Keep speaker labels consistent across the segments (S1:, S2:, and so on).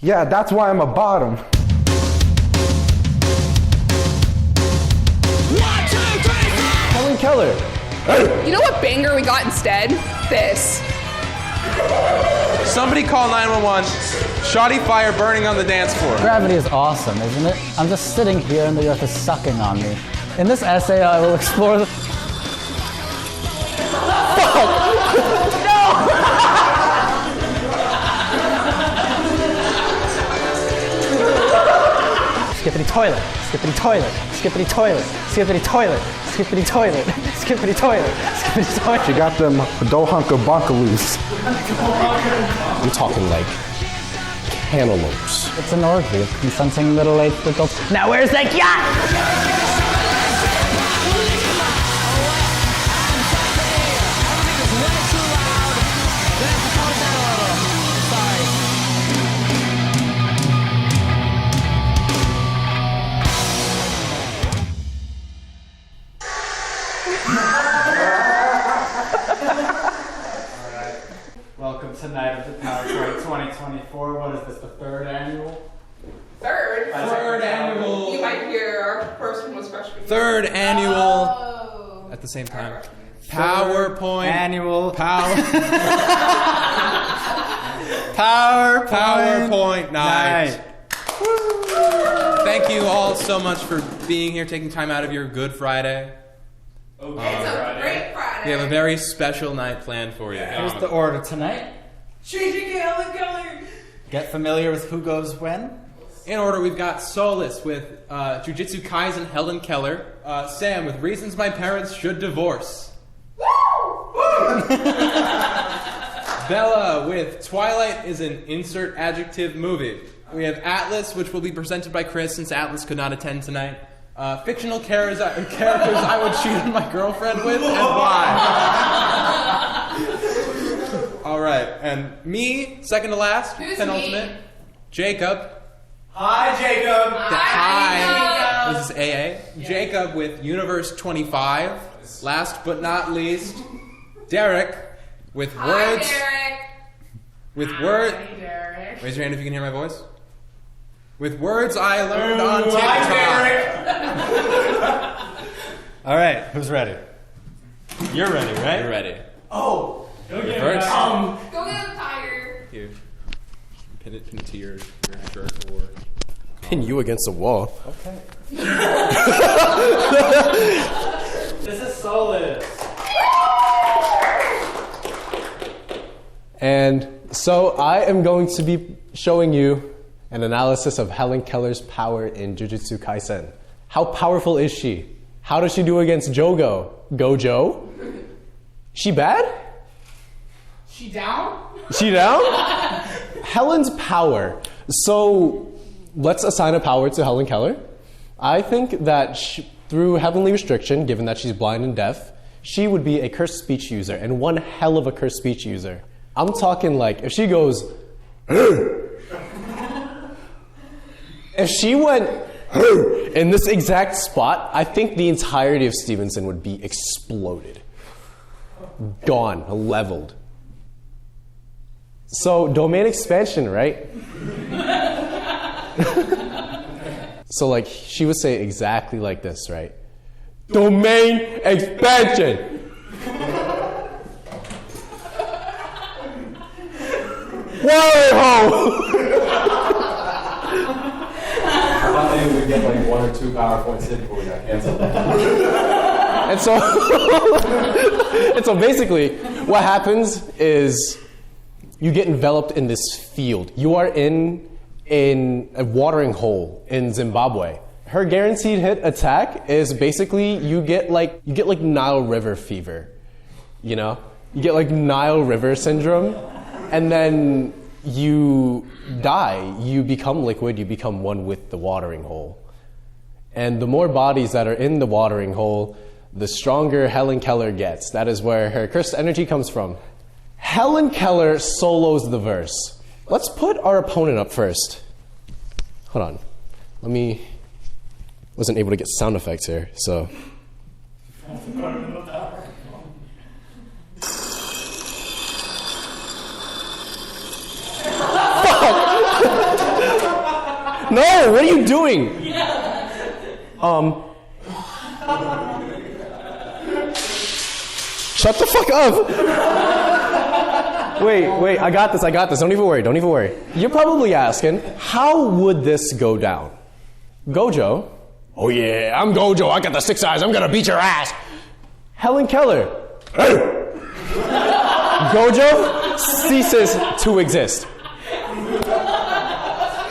S1: Yeah, that's why I'm a bottom.
S2: 1, 2, 3, 4.
S1: Helen Keller.
S3: You know what banger we got instead? This.
S4: Somebody call 911. Shoddy fire burning on the dance floor.
S5: Gravity is awesome, isn't it? I'm just sitting here and the earth is sucking on me. In this essay, I will explore the... Skippity toilet, skippity toilet, skippity toilet, skippity toilet, skippity toilet, skippity toilet, skippity toilet.
S1: She got them dohunka loose.
S6: I'm talking like cantaloupes.
S5: It's an orgy of consenting middle-aged adults. Now where's that yacht?
S7: Welcome to Night of the PowerPoint 2024. What is this, the third annual?
S3: Third
S4: annual.
S3: You might hear our first one was freshman.
S4: Third annual. At the same time. PowerPoint.
S7: Annual.
S4: PowerPoint night. Thank you all so much for being here, taking time out of your Good Friday.
S3: It's a great Friday.
S4: We have a very special night planned for you.
S7: Here's the order tonight.
S3: Changing Helen Keller.
S7: Get familiar with who goes when.
S4: In order, we've got Solis with Jujutsu Kaisen Helen Keller. Sam with Reasons My Parents Should Divorce. Bella with Twilight is an insert adjective movie. We have Atlas, which will be presented by Chris since Atlas could not attend tonight. Fictional characters I would cheat on my girlfriend with, and why. All right, and me, second to last,
S3: Who's
S4: penultimate.
S3: me?
S4: Jacob.
S7: Hi, Jacob.
S4: Hi. This is AA. Jacob with Universe 25. Last but not least, Derrick with words.
S3: Derrick.
S4: With words.
S3: Derrick.
S4: Raise your hand if you can hear my voice. With words I learned on TikTok.
S7: All right, who's ready? You're ready, right?
S4: You're ready.
S7: Oh, go get
S4: First.
S3: Go get the tiger.
S4: Here. Pin it to your shirt or.
S6: Pin you against the wall.
S7: Okay. This is Solis.
S6: And so I am going to be showing you an analysis of Helen Keller's power in Jujutsu Kaisen. How powerful is she? How does she do against Gojo? She bad?
S3: She down?
S6: She down? Helen's power. So let's assign a power to Helen Keller. I think that through heavenly restriction, given that she's blind and deaf, she would be a cursed speech user, and one hell of a cursed speech user. I'm talking like, if she goes, if she went in this exact spot, I think the entirety of Stevenson would be exploded. Gone, leveled. So, domain expansion, right? So, like, she would say exactly like this, right? Domain expansion! Whoa!
S1: I thought maybe we'd get like 1 or 2 PowerPoints in before we got canceled.
S6: And so basically, what happens is you get enveloped in this field. You are in a watering hole in Zimbabwe. Her guaranteed hit attack is basically you get like Nile River fever, you know? You get like Nile River syndrome, and then you die. You become liquid. You become one with the watering hole. And the more bodies that are in the watering hole, the stronger Helen Keller gets. That is where her cursed energy comes from. Helen Keller solos the verse. Let's put our opponent up first. Hold on. Wasn't able to get sound effects here, so. No, what are you doing? Shut the fuck up. Wait, I got this. Don't even worry. You're probably asking, how would this go down? Gojo. Oh yeah, I'm Gojo. I got the 6 eyes. I'm gonna beat your ass. Helen Keller. Gojo ceases to exist.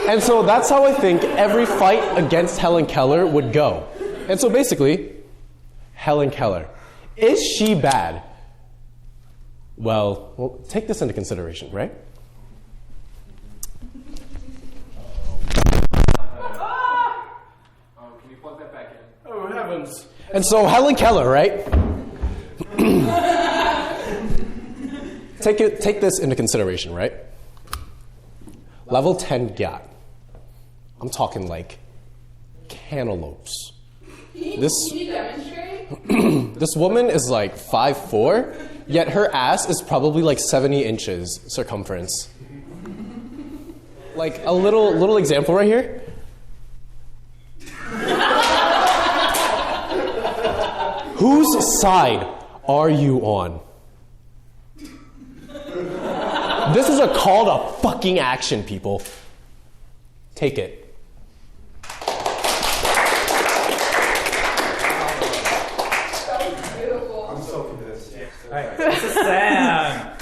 S6: And so that's how I think every fight against Helen Keller would go. And so basically, Helen Keller. Is she bad? Well, take this into consideration, right?
S1: Can you plug that back in?
S6: Oh, heavens. And so Helen Keller, right? Take this into consideration, right? Level 10 gyat. I'm talking like cantaloupes.
S3: Can you demonstrate?
S6: This woman is like 5'4", yet her ass is probably like 70 inches circumference. Like a little example right here. Whose side are you on? This is a call to fucking action, people. Take it.
S7: This is Sam.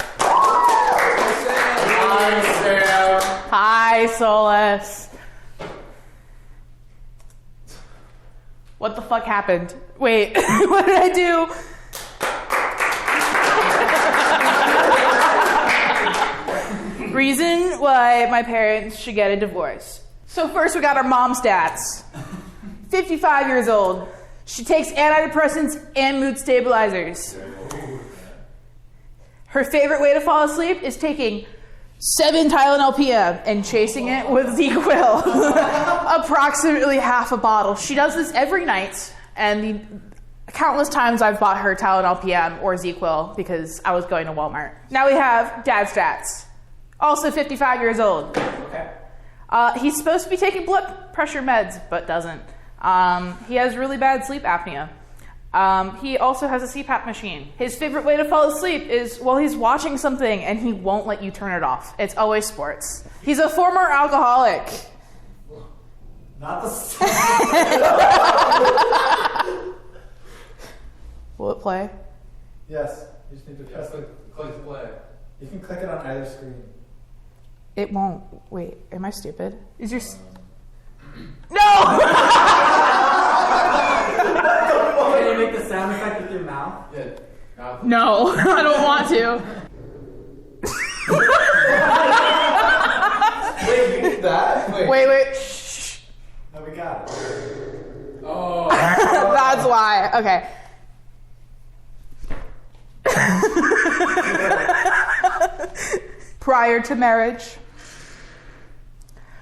S2: Hi, Solis. What the fuck happened? Wait, what did I do? Reason why my parents should get a divorce. So first we got our mom's stats. 55 years old. She takes antidepressants and mood stabilizers. Her favorite way to fall asleep is taking 7 Tylenol PM and chasing it with ZQuil. Approximately half a bottle. She does this every night, and the countless times I've bought her Tylenol PM or ZQuil because I was going to Walmart. Now we have Dad Stats. Also 55 years old.
S7: Okay.
S2: He's supposed to be taking blood pressure meds, but doesn't. He has really bad sleep apnea. He also has a CPAP machine. His favorite way to fall asleep is while he's watching something and he won't let you turn it off. It's always sports. He's a former alcoholic.
S7: Not the same.
S2: Will it play?
S7: Yes. You just need to press the
S1: Click play.
S7: You can click it on either screen.
S2: It won't. Wait, am I stupid? Is your... No!
S7: Can you make the sound effect with your mouth?
S1: Yeah.
S2: No, I don't want to.
S1: Wait, you did that?
S2: Wait. Shh.
S7: No, we got it.
S1: Oh.
S2: That's why. Okay. Prior to marriage,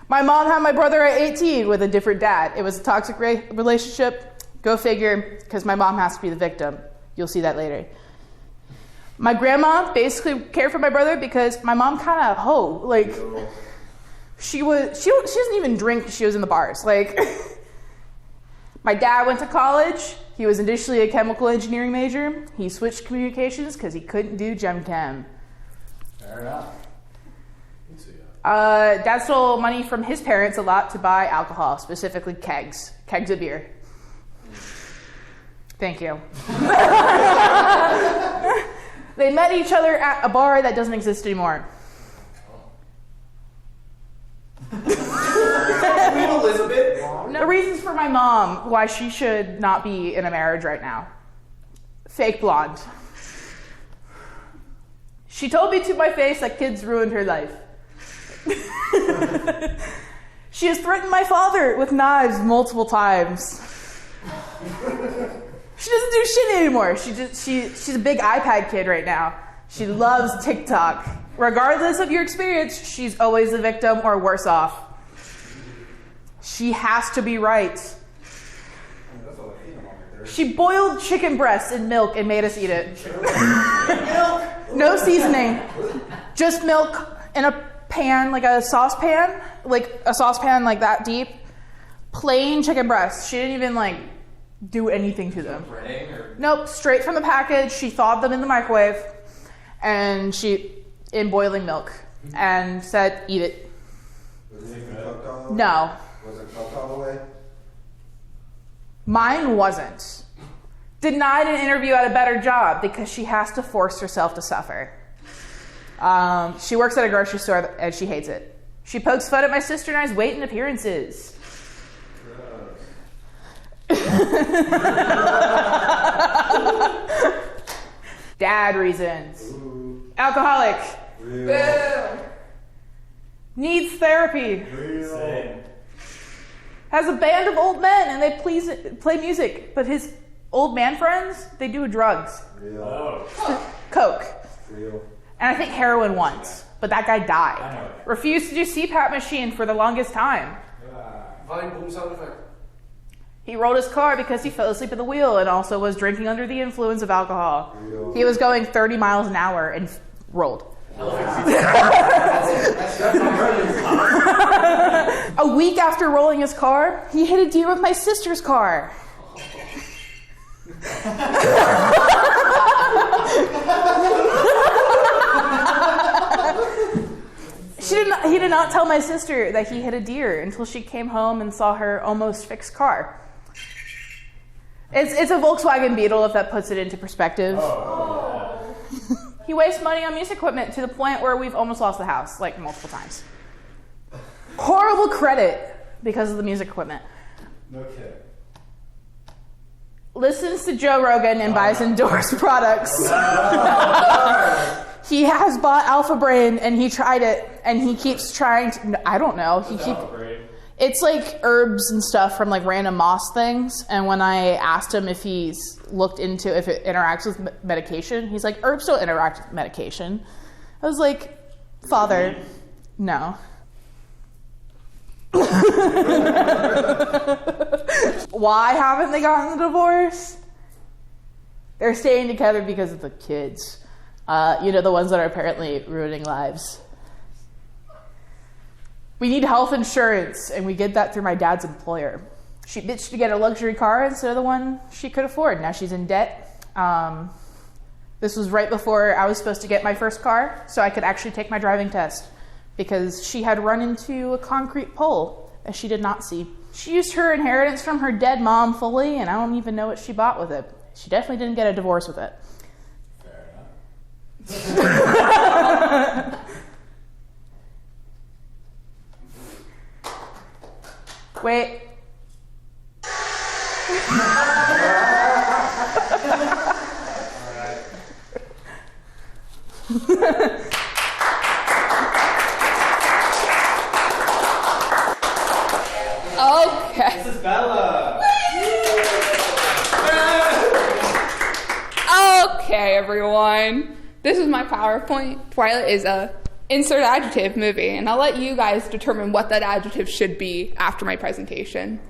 S2: my mom had my brother at 18 with a different dad. It was a toxic relationship. Go figure, because my mom has to be the victim. You'll see that later. My grandma basically cared for my brother because my mom kind of like she doesn't even drink. She was in the bars. Like my dad went to college. He was initially a chemical engineering major. He switched communications because he couldn't do Gem Chem.
S1: Fair enough.
S2: Dad stole money from his parents a lot to buy alcohol, specifically kegs of beer. Thank you. They met each other at a bar that doesn't exist anymore.
S7: Queen Elizabeth.
S2: No reasons for my mom why she should not be in a marriage right now. Fake blonde. She told me to my face that kids ruined her life. She has threatened my father with knives multiple times. She doesn't do shit anymore. She's a big iPad kid right now. She loves TikTok. Regardless of your experience, she's always the victim or worse off. She has to be right. She boiled chicken breasts in milk and made us eat it. No seasoning. Just milk and a pan, like a saucepan like that deep, plain chicken breasts. She didn't even like do anything to them. Nope, straight from the package. She thawed them in the microwave, and in boiling milk, and said, "Eat it."
S8: Was it cooked all the way?
S2: No,
S8: Was it cooked all the way?
S2: mine wasn't. Denied an interview at a better job because she has to force herself to suffer. She works at a grocery store and she hates it. She pokes fun at my sister and I's weight and appearances. Dad reasons.
S8: Ooh.
S2: Alcoholic.
S8: Real.
S2: Needs therapy.
S8: Real.
S2: Has a band of old men and they play music, but his old man friends, they do drugs.
S8: Real.
S2: Coke.
S8: Real.
S2: And I think heroin once, but that guy died. Refused to do CPAP machine for the longest time.
S6: Fine, boom sound effect.
S2: He rolled his car because he fell asleep at the wheel and also was drinking under the influence of alcohol.
S8: Real.
S2: He was going 30 miles an hour and rolled. A week after rolling his car, he hit a deer with my sister's car. He did not tell my sister that he hit a deer until she came home and saw her almost fixed car. It's a Volkswagen Beetle, if that puts it into perspective. He wastes money on music equipment to the point where we've almost lost the house, like multiple times. Horrible credit because of the music equipment.
S1: No kidding.
S2: Listens to Joe Rogan and buys endorsed products. He has bought Alpha Brain and he tried it and he keeps trying to, I don't know. It's like herbs and stuff from like random moss things. And when I asked him if he's looked into if it interacts with medication, he's like, herbs don't interact with medication. I was like, Father, no. Why haven't they gotten the divorce? They're staying together because of the kids. The ones that are apparently ruining lives. We need health insurance, and we get that through my dad's employer. She bitched to get a luxury car instead of the one she could afford. Now she's in debt. This was right before I was supposed to get my first car, so I could actually take my driving test, because she had run into a concrete pole that she did not see. She used her inheritance from her dead mom fully, and I don't even know what she bought with it. She definitely didn't get a divorce with it. Wait.
S3: Okay.
S7: This is Bella.
S3: Okay, everyone. This is my PowerPoint. Twilight is a insert adjective movie, and I'll let you guys determine what that adjective should be after my presentation.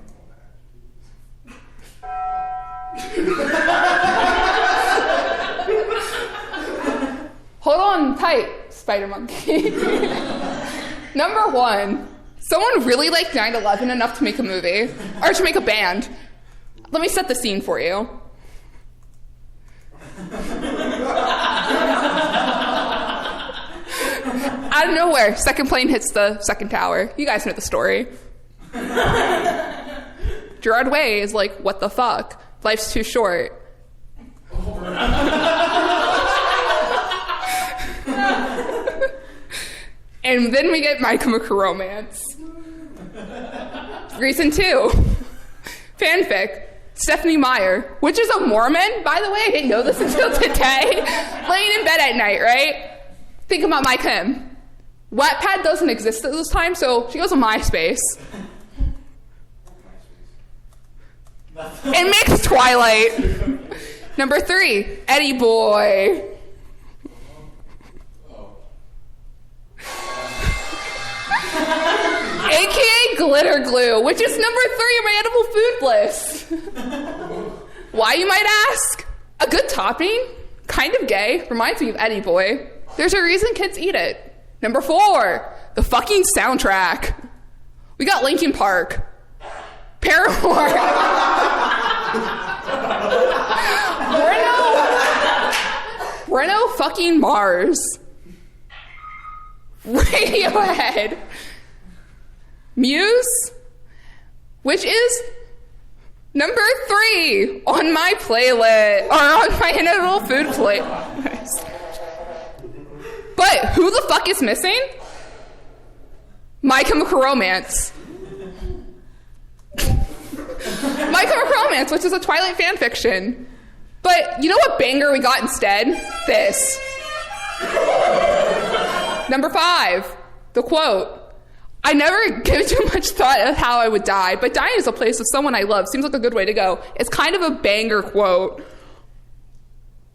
S3: Hold on tight, Spider Monkey. Number one, someone really liked 9/11 enough to make a movie, or to make a band. Let me set the scene for you. Out of nowhere, second plane hits the second tower. You guys know the story. Gerard Way is like, what the fuck? Life's too short. And then we get My Chemical Romance. Reason 2. Fanfic. Stephanie Meyer, which is a Mormon, by the way, I didn't know this until today, laying in bed at night, right? Think about my Kim. Wattpad doesn't exist at this time, so she goes on MySpace. And makes Twilight. Number 3, Eddie Boy. AKA Glitter Glue, which is number 3 on my edible food list. Why, you might ask? A good topping, kind of gay, reminds me of Eddie Boy. There's a reason kids eat it. Number 4, the fucking soundtrack. We got Linkin Park, Paramore, Bruno fucking Mars, Radiohead, Muse, which is number 3 on my playlist, or on my integral food playlist. But who the fuck is missing? My Chemical Romance. My Chemical Romance, which is a Twilight fan fiction. But you know what banger we got instead? This. Number 5, the quote. I never give too much thought of how I would die, but dying is a place of someone I love. Seems like a good way to go. It's kind of a banger quote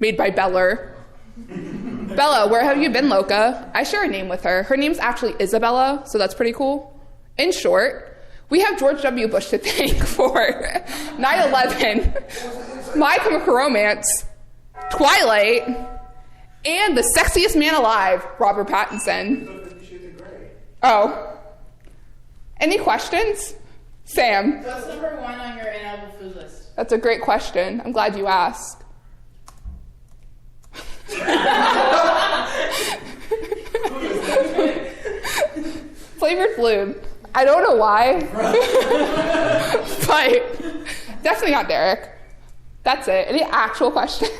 S3: made by Beller. Bella, where have you been, Loca? I share a name with her. Her name's actually Isabella, so that's pretty cool. In short, we have George W. Bush to thank for 9/11, My Chemical Romance, Twilight, and the sexiest man alive, Robert Pattinson. Oh. Any questions? Sam.
S2: What's number 1 on your inedible food list?
S3: That's a great question. I'm glad you asked. Flavored lube. I don't know why. But definitely not Derrick. That's it. Any actual questions?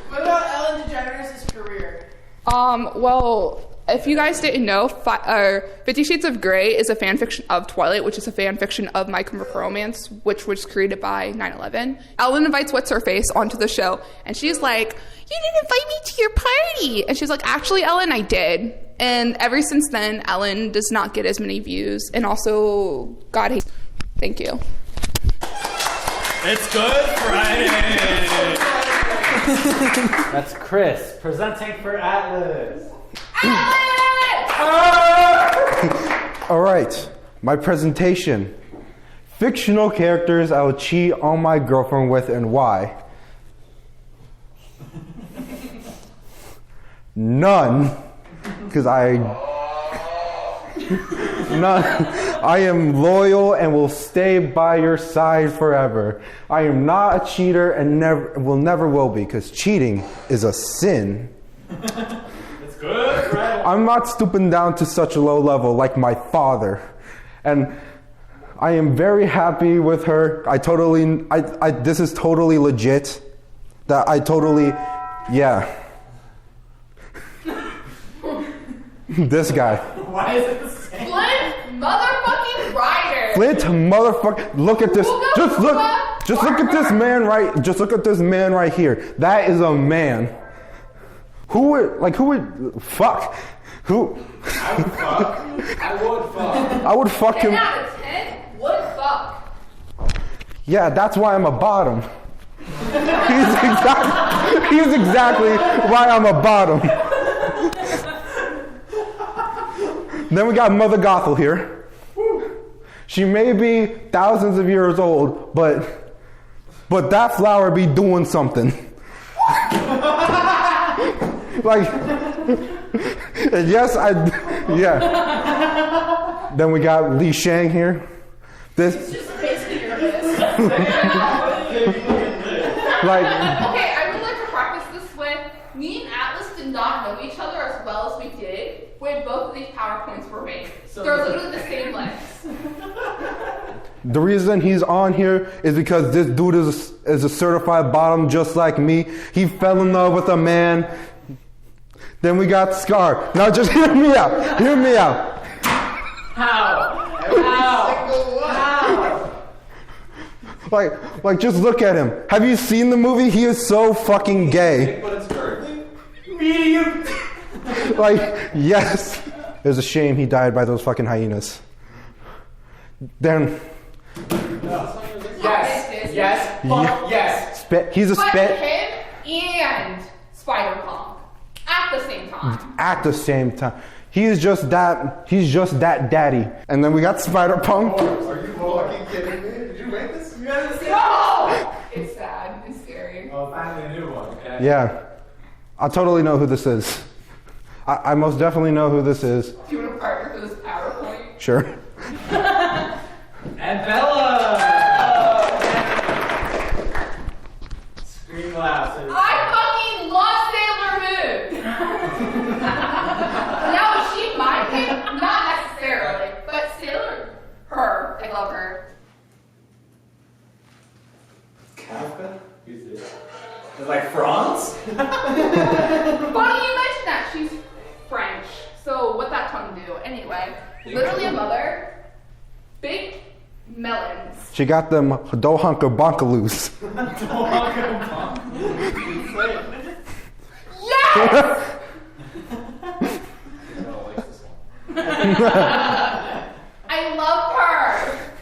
S2: What about Ellen DeGeneres' career?
S3: Well, if you guys didn't know, 50 Shades of Grey is a fan fiction of Twilight, which is a fan fiction of My Chemical Romance, which was created by 9/11. Ellen invites What's-Her-Face onto the show, and she's like, you didn't invite me to your party. And she's like, actually, Ellen, I did. And ever since then, Ellen does not get as many views. And also, God hates... Thank you.
S9: It's Good Friday!
S7: That's Chris, presenting for Atlas.
S8: All right, my presentation. Fictional characters I would cheat on my girlfriend with and why. None, because none. I am loyal and will stay by your side forever. I am not a cheater and never will be, because cheating is a sin.
S9: It's good, right?
S8: I'm not stooping down to such a low level like my father. And I am very happy with her. This is totally legit. Yeah. This guy.
S2: Why is it the same?
S3: Flint motherfucking Rider.
S8: Flint motherfucker. Look at this. Just look at this man right. Just look at this man right here. That is a man. Who would fuck? Who?
S1: I would fuck.
S8: I would fuck him.
S3: 10 out of 10 would fuck.
S8: Yeah, that's why I'm a bottom. He's exactly why I'm a bottom. Then we got Mother Gothel here. She may be thousands of years old, but that flower be doing something. Like, yeah. Then we got Li Shang here. This.
S2: It's just basically your list.
S3: Okay, I would like to practice this with, me and Atlas did not know each other as well as we did when both of these PowerPoints were made. They're literally the same length.
S8: The reason he's on here is because this dude is a certified bottom just like me. He fell in love with a man. Then we got Scar. Now just hear me out. Hear me out.
S2: How?
S8: Like just look at him. Have you seen the movie? He is so fucking gay.
S1: But it's currently
S7: Medium.
S8: Like, yes. It's a shame he died by those fucking hyenas. Then
S1: yes.
S8: he's a
S3: But
S8: spit
S3: him and Spider-Punk at the same time.
S8: at the same time. He's just that daddy. And then we got Spider-Punk.
S1: Are you fucking kidding me? Did you make this? You haven't seen
S3: No! It's sad and scary.
S1: Oh, finally a new one. Okay.
S8: Yeah. I totally know who this is. I most definitely know who this is.
S3: Do you want to partner for this PowerPoint?
S8: Sure.
S7: And Bella! Scream loud. So
S3: I fucking love Sailor Moon! Now, is she my kid? Not necessarily, but Sailor, her, I love her.
S7: Kafka? Who's this? It's like France?
S3: Funny you mentioned that. She's French. So what that tongue do? Anyway, literally a mother. Big melons.
S8: She got them dohunker bonkaloos.
S3: Yes! I love her.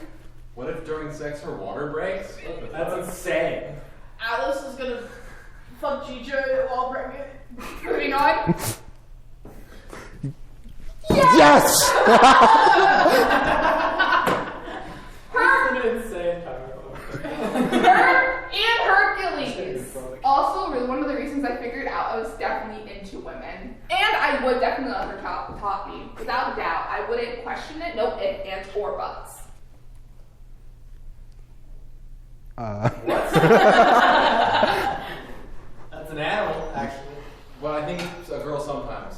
S1: What if during sex her water breaks?
S7: That's insane.
S2: Alice is gonna fuck Chicho while pregnant.
S3: Moving on.
S8: Yes!
S3: Her,
S7: An insane PowerPoint.
S3: her and Hercules. Also, really one of the reasons I figured out I was definitely into women. And I would definitely let her top me. Without a doubt. I wouldn't question it. No ifs, ands, or buts.
S7: That's an animal, actually.
S1: Well, I think it's a girl sometimes.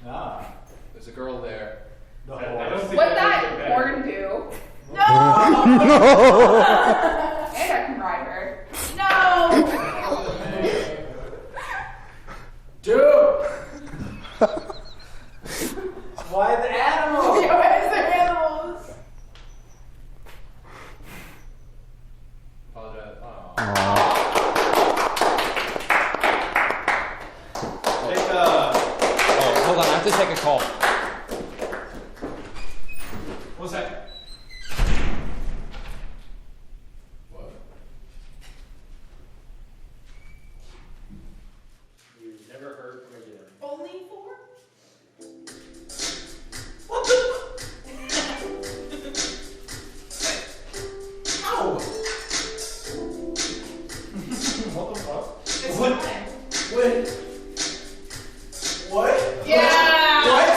S7: Ah.
S1: There's a girl there.
S7: The
S9: I don't
S7: horse.
S9: think
S3: What'd
S9: that
S3: that
S9: makes it better.
S3: horn do?
S2: No!
S3: And I can ride her.
S2: No!
S7: Dude! Why the animal?
S2: Yeah, where's the animals?
S1: Apologize.
S7: Take
S6: Oh, hold on. I have to take a call.
S7: What's that?
S1: What?
S7: You never heard from again.
S2: Only 4?
S7: What the? Ow! What the fuck?
S2: It's
S7: What?
S2: fine.
S7: What? What?
S2: Yeah!
S7: What?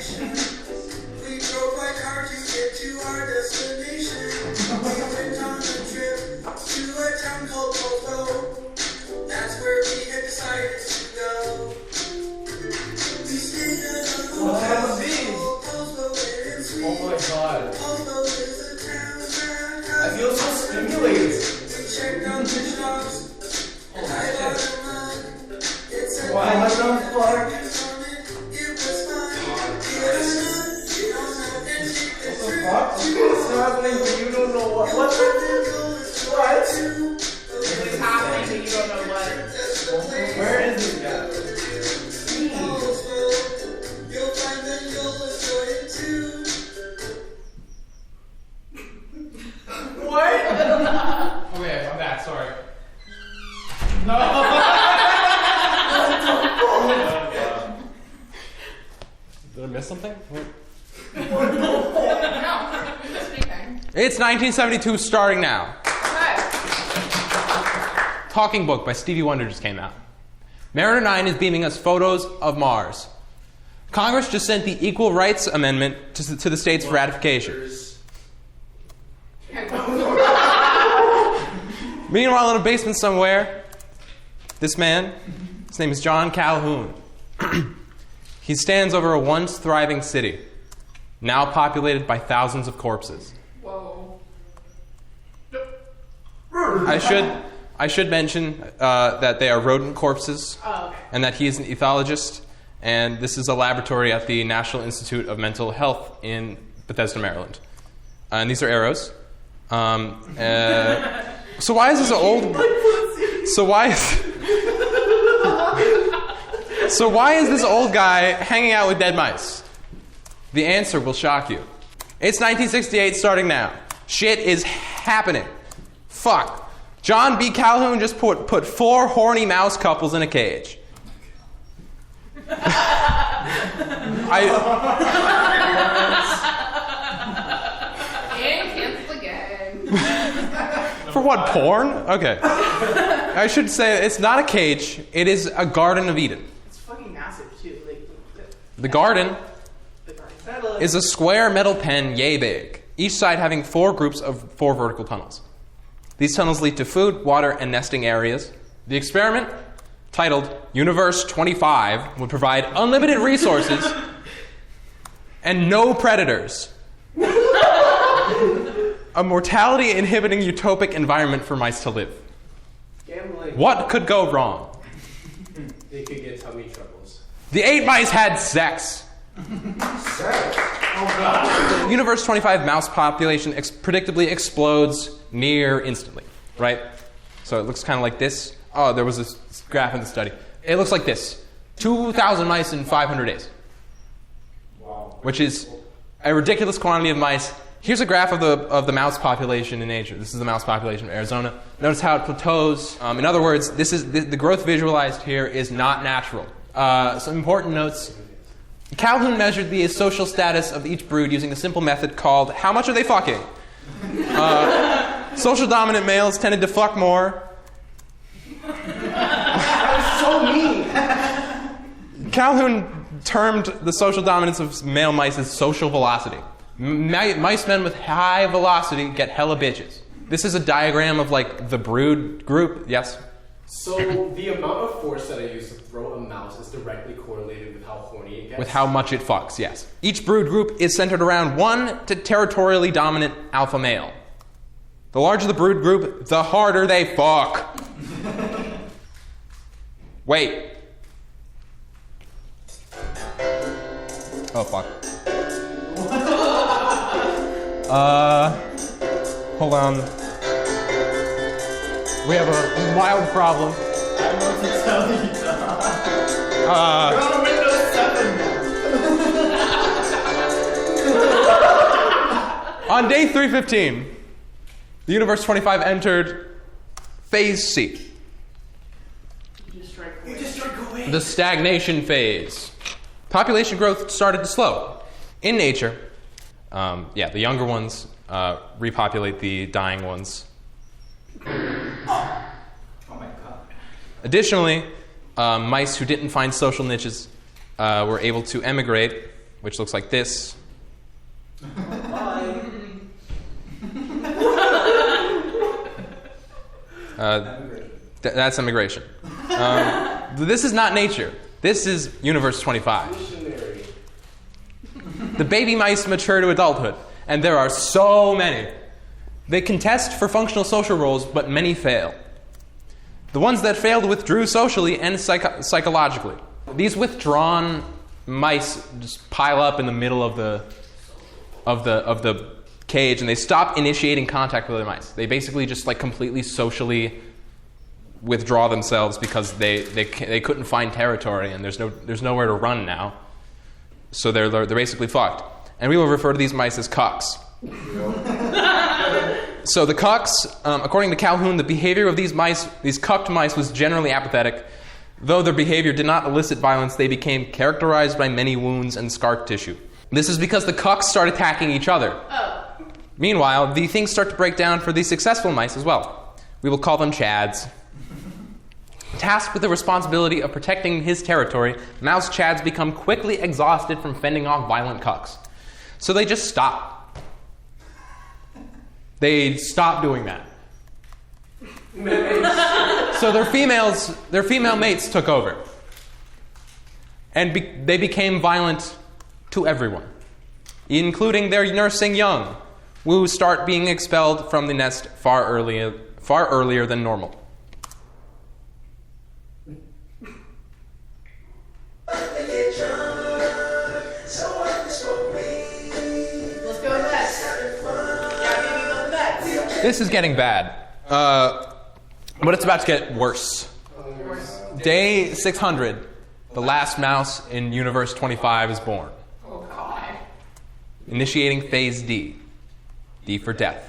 S10: We drove by car to get to our destination. We went on a trip to a town called Popo. That's where we had decided to go. We stayed at a
S7: What
S10: hotel
S7: are these?
S10: called Popo Inn and Suites.
S1: Oh my god.
S10: Popo is a town that
S7: I feel so stimulated.
S10: we checked out the shops. And I bought a mug. It said
S7: Why am I so fucked?
S10: it was fun. Get on up and take the trip.
S7: Fuck? You guys are happening, but you don't know what. What's that? What?
S2: It's happening, but you don't know what.
S7: Where is this guy?
S10: You'll find that you'll enjoy it too.
S2: What?
S4: Okay, I'm back. Sorry.
S6: Did I miss something?
S3: No, just speaking.
S4: It's 1972, starting now.
S3: Okay.
S4: Talking Book by Stevie Wonder just came out. Mariner 9 is beaming us photos of Mars. Congress just sent the Equal Rights Amendment to the states for ratification. Meanwhile, in a basement somewhere, this man, his name is John Calhoun. He stands over a once thriving city, now populated by thousands of corpses.
S3: Whoa.
S4: I should mention that they are rodent corpses,
S2: Oh, okay.
S4: and that he is an ethologist, and this is a laboratory at the National Institute of Mental Health in Bethesda, Maryland. And these are arrows. So why is this old? So why is this old guy hanging out with dead mice? The answer will shock you. It's 1968, starting now. Shit is happening. Fuck. John B. Calhoun just put 4 horny mouse couples in a cage.
S3: And cancel again.
S4: For what, porn? Okay. I should say it's not a cage. It is a Garden of Eden.
S2: It's fucking massive too.
S4: The garden is a square metal pen yay big, each side having 4 groups of 4 vertical tunnels. These tunnels lead to food, water, and nesting areas. The experiment, titled Universe 25, would provide unlimited resources and no predators. A mortality-inhibiting utopic environment for mice to live.
S6: Gambling.
S4: What could go wrong?
S6: They could get tummy troubles.
S4: The 8 mice had sex. The Universe 25 mouse population predictably explodes near instantly, right? So it looks kind of like this. Oh, there was this graph in the study. It looks like this. 2,000 mice in 500 days.
S6: Wow.
S4: Which is a ridiculous quantity of mice. Here's a graph of the mouse population in nature. This is the mouse population of Arizona. Notice how it plateaus. In other words, this is the growth visualized here is not natural. Some important notes. Calhoun measured the social status of each brood using a simple method called how much are they fucking? Social dominant males tended to fuck more.
S6: That's so mean.
S4: Calhoun termed the social dominance of male mice as social velocity. Mice men with high velocity get hella bitches. This is a diagram of like the brood group. Yes?
S6: So the amount of force that I use to throw a mouse is directly correlated with how horny it gets?
S4: With how much it fucks, yes. Each brood group is centered around one territorially dominant alpha male. The larger the brood group, the harder they fuck. Wait. Oh, fuck. Hold on. We have a mild problem.
S9: I want to tell you, Tock. You're on Windows 7.
S4: On day 315, the Universe 25 entered Phase C.
S2: You just strike away.
S4: The stagnation phase. Population growth started to slow. In nature, the younger ones repopulate the dying ones.
S9: Oh my god.
S4: Additionally, mice who didn't find social niches were able to emigrate, which looks like this. That's immigration. This is not nature. This is Universe 25.
S6: Missionary.
S4: The baby mice mature to adulthood, and there are so many. They contest for functional social roles, but many fail. The ones that failed withdrew socially and psychologically. These withdrawn mice just pile up in the middle of the cage, and they stop initiating contact with other mice. They basically just like completely socially withdraw themselves because they couldn't find territory, and there's nowhere to run now. So they're basically fucked. And we will refer to these mice as cucks. So the cucks, according to Calhoun, the behavior of these cucked mice was generally apathetic. Though their behavior did not elicit violence, they became characterized by many wounds and scar tissue. This is because the cucks start attacking each other.
S2: Oh.
S4: Meanwhile, the things start to break down for the successful mice as well. We will call them chads. Tasked with the responsibility of protecting his territory, mouse chads become quickly exhausted from fending off violent cucks. So they just stop. They stop doing that. So their female mates took over. And they became violent to everyone, including their nursing young, who start being expelled from the nest far earlier than normal.
S2: Let's go next. Yeah, baby, go next.
S4: This is getting bad, but it's about to get worse. Day 600, the last mouse in Universe 25 is born.
S2: Oh, God.
S4: Initiating phase D. D for death.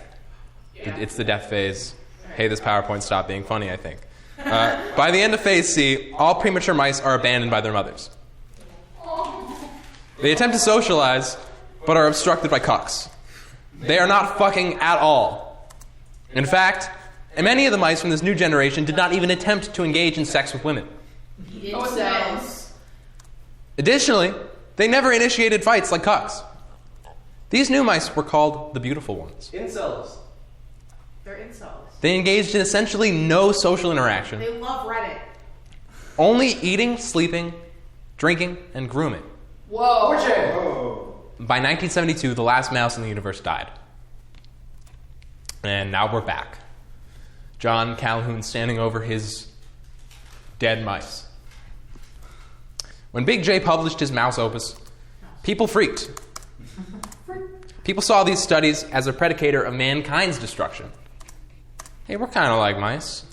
S4: It's the death phase. Hey, this PowerPoint stopped being funny, I think. By the end of phase C, all premature mice are abandoned by their mothers. They attempt to socialize, but are obstructed by cucks. They are not fucking at all. In fact, And many of the mice from this new generation did not even attempt to engage in sex with women.
S2: Incels.
S4: Additionally, they never initiated fights like cucks. These new mice were called the beautiful ones.
S9: Incels.
S2: They're incels.
S4: They engaged in essentially no social interaction,
S2: They love Reddit.
S4: only eating, sleeping, drinking, and grooming.
S2: Whoa.
S4: By 1972, the last mouse in the universe died. And now we're back. John Calhoun standing over his dead mice. When Big J published his mouse opus, people freaked. People saw these studies as a predicator of mankind's destruction. Hey, we're kind of like mice.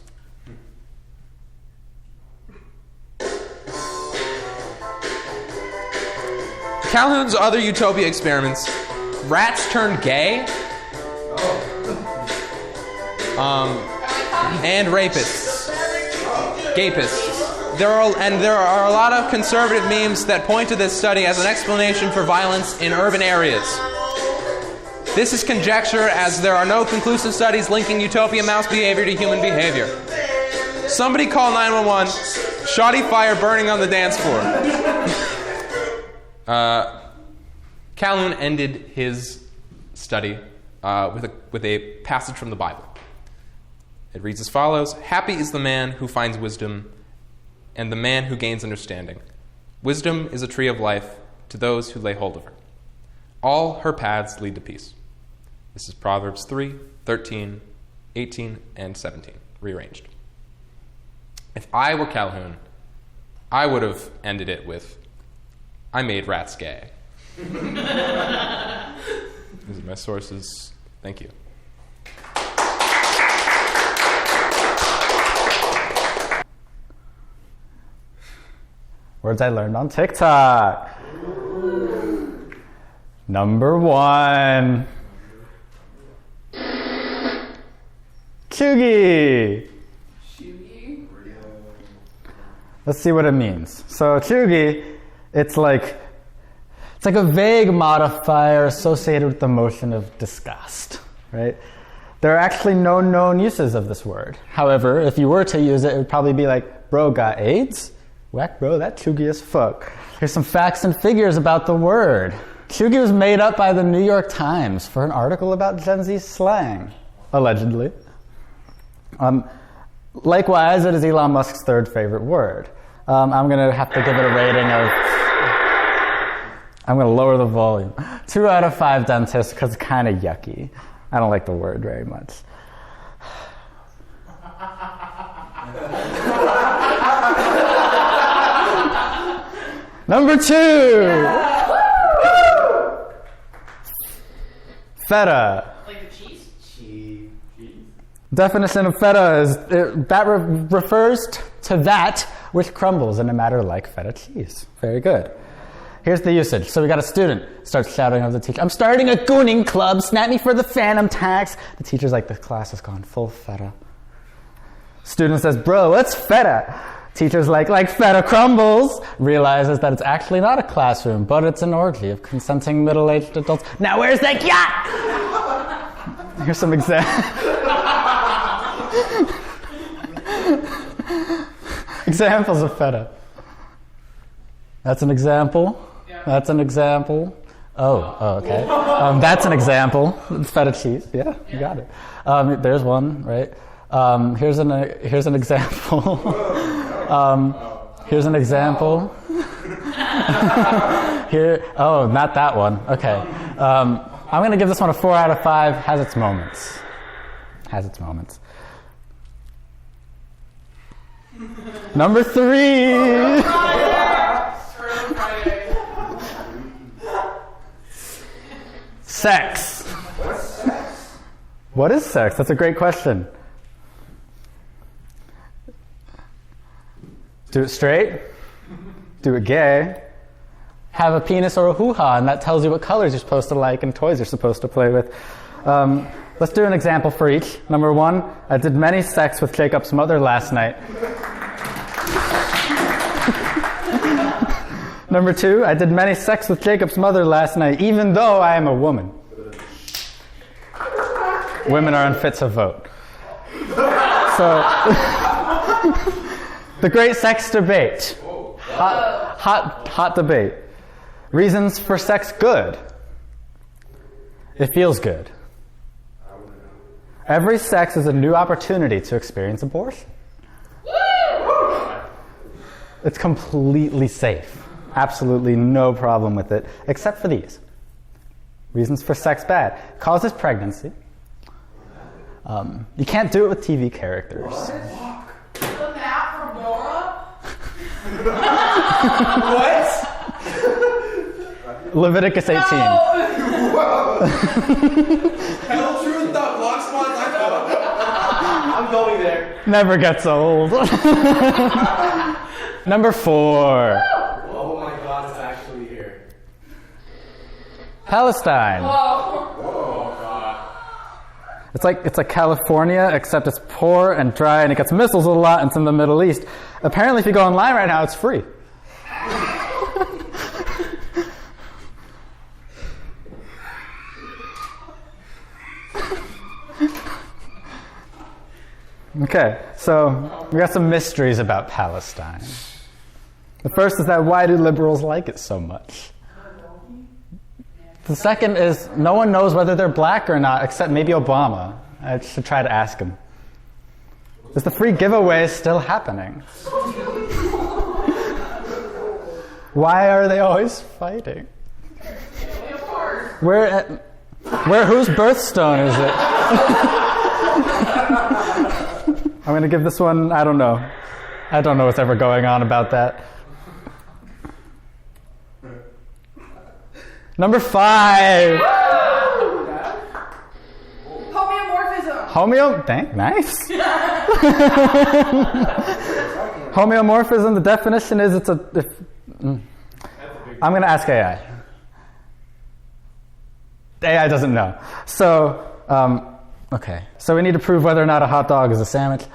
S4: Calhoun's other utopia experiments, rats turned gay, and rapists, gapists. There are a lot of conservative memes that point to this study as an explanation for violence in urban areas. This is conjecture, as there are no conclusive studies linking utopia mouse behavior to human behavior. Somebody call 911. Shoddy fire burning on the dance floor. Calhoun ended his study with a passage from the Bible. It reads as follows: "Happy is the man who finds wisdom, and the man who gains understanding. Wisdom is a tree of life to those who lay hold of her. All her paths lead to peace." This is Proverbs 3, 13, 18, and 17, rearranged. If I were Calhoun, I would have ended it with, "I made rats gay." These are my sources. Thank you.
S5: Words I learned on TikTok. Number 1. Chuggy. Let's see what it means. So chuggy, it's like a vague modifier associated with the emotion of disgust, right? There are actually no known uses of this word. However, if you were to use it, it would probably be like, "Bro, got AIDS? Whack, bro, that chuggy as fuck." Here's some facts and figures about the word. Chuggy was made up by the New York Times for an article about Gen Z slang, allegedly. Likewise, it is Elon Musk's third favorite word. I'm going to have to give it a rating of... I'm going to lower the volume. 2 out of 5 dentists, because it's kind of yucky. I don't like the word very much. Number 2. Feta.
S2: Like the cheese?
S9: Cheese.
S5: Definition of feta is refers to that which crumbles in a matter like feta cheese. Very good. Here's the usage. So we got a student starts shouting at the teacher, "I'm starting a gooning club, snap me for the phantom tax." The teacher's like, "The class has gone full feta." Student says, "Bro, what's feta?" Teacher's like feta crumbles. Realizes that it's actually not a classroom, but it's an orgy of consenting middle-aged adults. "Now where's that yacht?" Here's some examples of feta. That's an example. That's an example. Oh, okay. That's an example. It's feta cheese. Yeah, you got it. There's one, right? Here's an example. Here's an example. Here. Oh, not that one. Okay. I'm going to give this one a 4 out of 5. Has its moments. Number 3. Sex. What is sex? That's a great question. Do it straight. Do it gay. Have a penis or a hoo-ha, and that tells you what colors you're supposed to like and toys you're supposed to play with. Let's do an example for each. Number 1, I did many sex with Jacob's mother last night. Number 2, I did many sex with Jacob's mother last night, even though I am a woman. Women are unfit to vote. So, the great sex debate. Hot debate. Reasons for sex good. It feels good. Every sex is a new opportunity to experience abortion. It's completely safe. Absolutely no problem with it, except for these. Reasons for sex bad. Causes pregnancy. You can't do it with TV characters.
S2: The map from Nora?
S4: What?
S5: Leviticus 18.
S4: Helltruth.blogspot.com. I'm going there.
S5: Never gets old. Number 4.
S6: Oh my God, it's actually here.
S5: Palestine. It's like California, except it's poor and dry and it gets missiles a lot and it's in the Middle East. Apparently, if you go online right now, it's free. Okay, so we got some mysteries about Palestine. The first is that why do liberals like it so much? The second is no one knows whether they're black or not, except maybe Obama. I should try to ask him. Is the free giveaway still happening? Why are they always fighting? Whose birthstone is it? I'm going to give this one, I don't know. I don't know what's ever going on about that. Number 5.
S2: Homeomorphism.
S5: Nice. Homeomorphism, the definition is I'm going to ask AI. AI doesn't know. So, okay. So we need to prove whether or not a hot dog is a sandwich.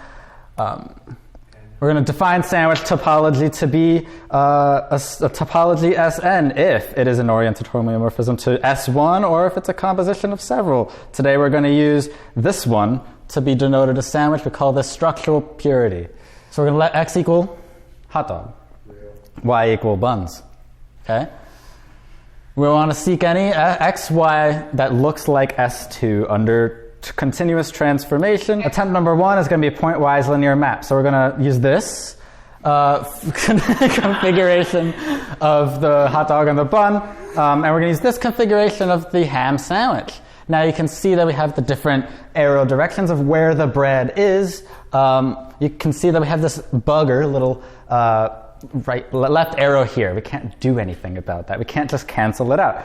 S5: We're going to define sandwich topology to be a topology Sn if it is an oriented homeomorphism to S1 or if it's a composition of several. Today we're going to use this one to be denoted a sandwich. We call this structural purity. So we're going to let x equal hot dog, y equal buns. Okay? We want to seek any xy that looks like S2 under continuous transformation. Attempt number 1 is going to be a pointwise linear map. So we're going to use this configuration of the hot dog and the bun, and we're going to use this configuration of the ham sandwich. Now you can see that we have the different arrow directions of where the bread is. You can see that we have this bugger little left arrow here. We can't do anything about that. We can't just cancel it out.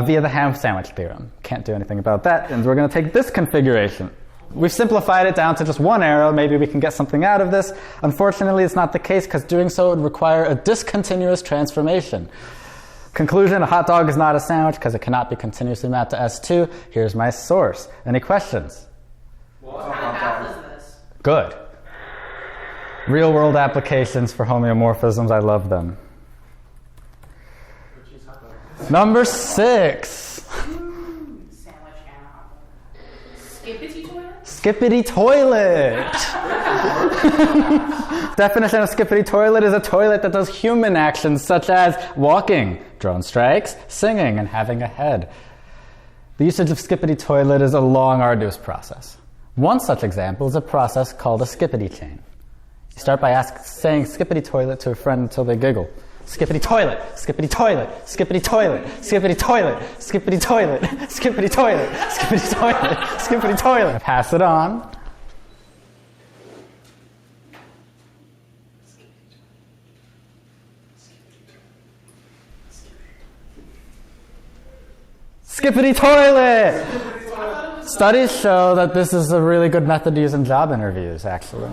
S5: Via the ham sandwich theorem. Can't do anything about that. And we're going to take this configuration. We've simplified it down to just one arrow. Maybe we can get something out of this. Unfortunately, it's not the case because doing so would require a discontinuous transformation. Conclusion, a hot dog is not a sandwich because it cannot be continuously mapped to S2. Here's my source. Any questions?
S2: What kind of math is this?
S5: Good. Real world applications for homeomorphisms. I love them. Number 6.
S2: Sandwich ham. Skippity toilet?
S5: Skippity toilet. Definition of skippity toilet is a toilet that does human actions such as walking, drone strikes, singing, and having a head. The usage of skippity toilet is a long, arduous process. One such example is a process called a skippity chain. You start by saying skippity toilet to a friend until they giggle. Skippity toilet, skippity toilet, skippity toilet, skippity toilet, skippity toilet, skippity toilet, skippity toilet, skippity toilet. Pass it on. Skippity toilet! Studies show that this is a really good method to use in job interviews, actually.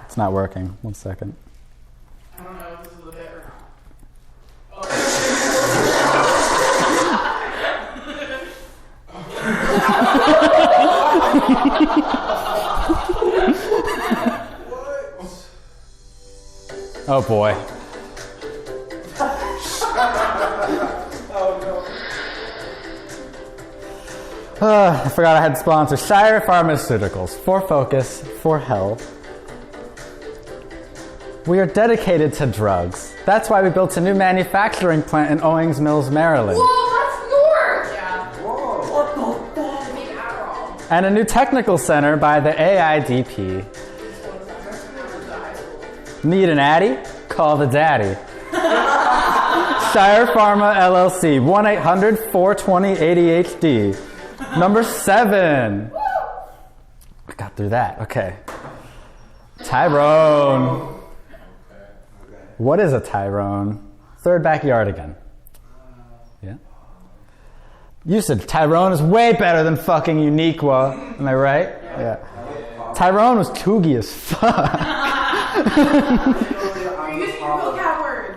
S5: It's not working. 1 second.
S2: I don't know if this is a bit
S5: Oh boy. I forgot I had sponsors. Shire Pharmaceuticals. For focus, for health. We are dedicated to drugs. That's why we built a new manufacturing plant in Owings Mills, Maryland.
S3: Whoa, that's north!
S5: Yeah. And a new technical center by the AIDP. Need an addy? Call the daddy. Shire Pharma LLC, 1-800-420-ADHD. Number 7. I got through that. Okay. Tyrone. What is a Tyrone? Third backyard again. Yeah. Usage. Tyrone is way better than fucking Uniqua. Am I right? Yeah. Tyrone was kooky as fuck.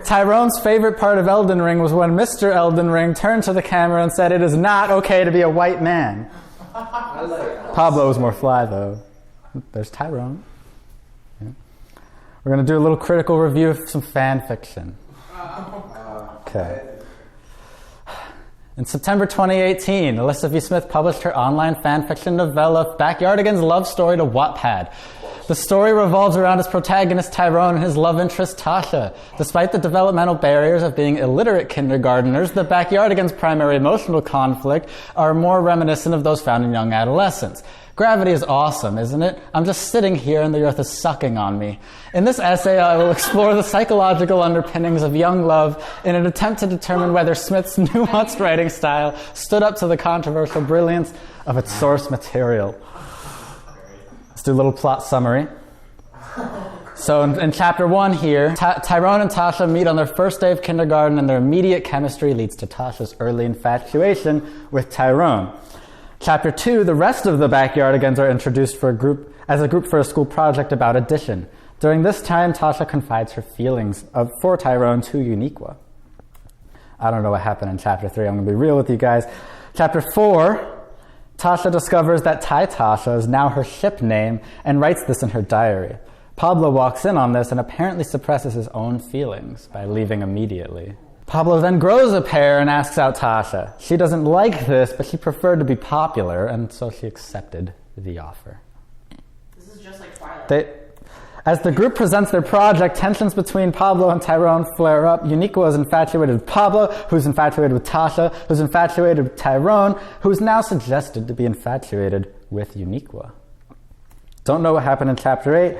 S5: Tyrone's favorite part of Elden Ring was when Mr. Elden Ring turned to the camera and said, "It is not okay to be a white man." Pablo was more fly, though. There's Tyrone. Yeah. We're going to do a little critical review of some fan fiction. Okay. In September 2018, Alyssa V. Smith published her online fan fiction novella, Backyardigans' Love Story to Wattpad. The story revolves around his protagonist Tyrone and his love interest Tasha. Despite the developmental barriers of being illiterate kindergarteners, the Backyardigans' primary emotional conflict are more reminiscent of those found in young adolescents. Gravity is awesome, isn't it? I'm just sitting here and the earth is sucking on me. In this essay, I will explore the psychological underpinnings of young love in an attempt to determine whether Smith's nuanced writing style stood up to the controversial brilliance of its source material. Let's do a little plot summary. So in chapter 1 here, Tyrone and Tasha meet on their first day of kindergarten, and their immediate chemistry leads to Tasha's early infatuation with Tyrone. Chapter 2, the rest of the Backyardigans are introduced as a group for a school project about addition. During this time, Tasha confides her feelings for Tyrone to Uniqua. I don't know what happened in chapter 3. I'm going to be real with you guys. Chapter 4, Tasha discovers that Tasha is now her ship name and writes this in her diary. Pablo walks in on this and apparently suppresses his own feelings by leaving immediately. Pablo then grows a pair and asks out Tasha. She doesn't like this, but she preferred to be popular, and so she accepted the offer.
S2: This is just like Twilight.
S5: As the group presents their project, tensions between Pablo and Tyrone flare up. Uniqua is infatuated with Pablo, who's infatuated with Tasha, who's infatuated with Tyrone, who's now suggested to be infatuated with Uniqua. Don't know what happened in chapter 8.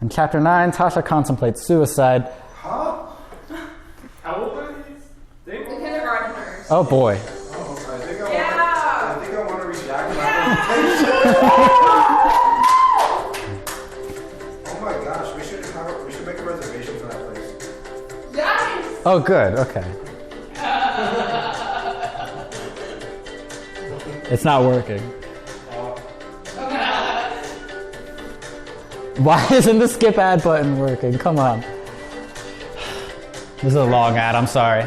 S5: In chapter 9, Tasha contemplates suicide.
S1: Huh? How old are these?
S3: The kindergartners.
S5: Oh boy.
S1: I think I want to redact my presentation. Oh my gosh, we should make a reservation for that place.
S3: Yes!
S5: Oh good, okay. It's not working. Why isn't the skip ad button working? Come on. This is a long ad, I'm sorry.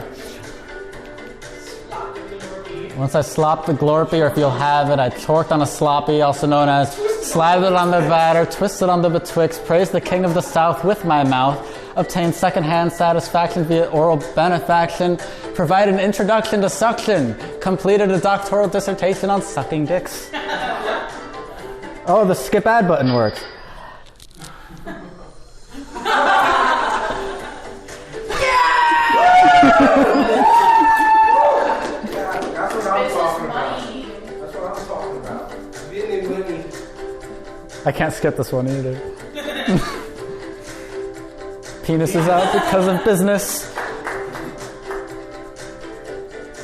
S5: Once I slop the glorpy, or if you'll have it, I torqued on a sloppy, also known as slathered on the batter, twisted on the betwixt, praised the king of the south with my mouth, obtained second-hand satisfaction via oral benefaction, provided an introduction to suction, completed a doctoral dissertation on sucking dicks. Oh, the skip ad button works.
S1: That's what I'm talking about. That's what I'm talking about. Getting money.
S5: I can't skip this one either. Penis is out because of business.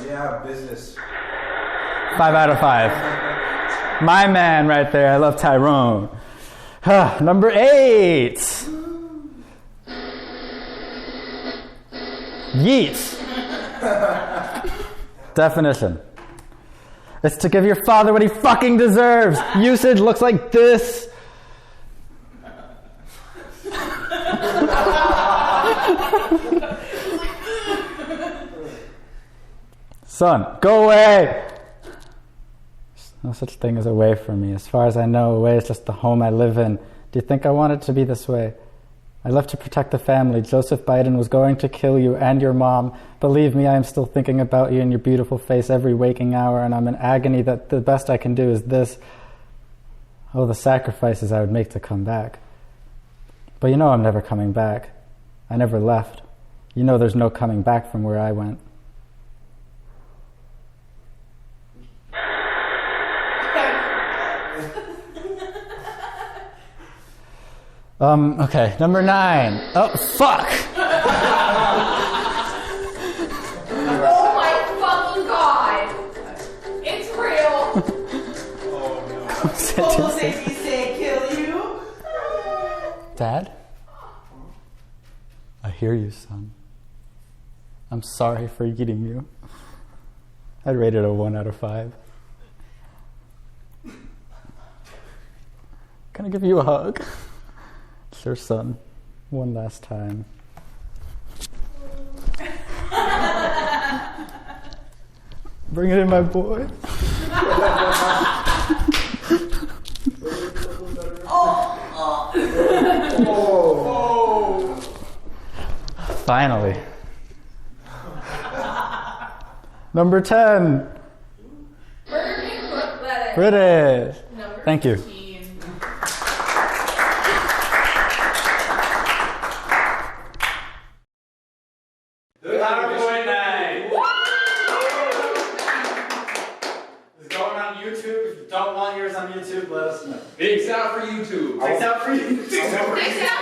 S1: Yeah, business.
S5: 5 out of 5. My man right there. I love Tyrone. Number 8. Yeet. Definition. It's to give your father what he fucking deserves. Usage looks like this. Son, go away. There's no such thing as away from me. As far as I know, away is just the home I live in. Do you think I want it to be this way? I left to protect the family. Joseph Biden was going to kill you and your mom. Believe me, I am still thinking about you and your beautiful face every waking hour, and I'm in agony that the best I can do is this. Oh, the sacrifices I would make to come back. But you know I'm never coming back. I never left. You know there's no coming back from where I went. Okay, number 9. Oh, fuck!
S3: Oh my fucking god! It's real!
S2: Almost made me say kill you.
S5: Dad? I hear you, son. I'm sorry for eating you. I'd rate it a 1 out of 5. Can I give you a hug? Sure, son. One last time. Bring it in, my boy. Finally. Number 10. British. Thank you.
S7: PowerPoint night. It's going on YouTube. If you don't want yours on YouTube, let us know.
S9: Pigs out for YouTube.
S7: Pigs out for YouTube.
S3: Pigs out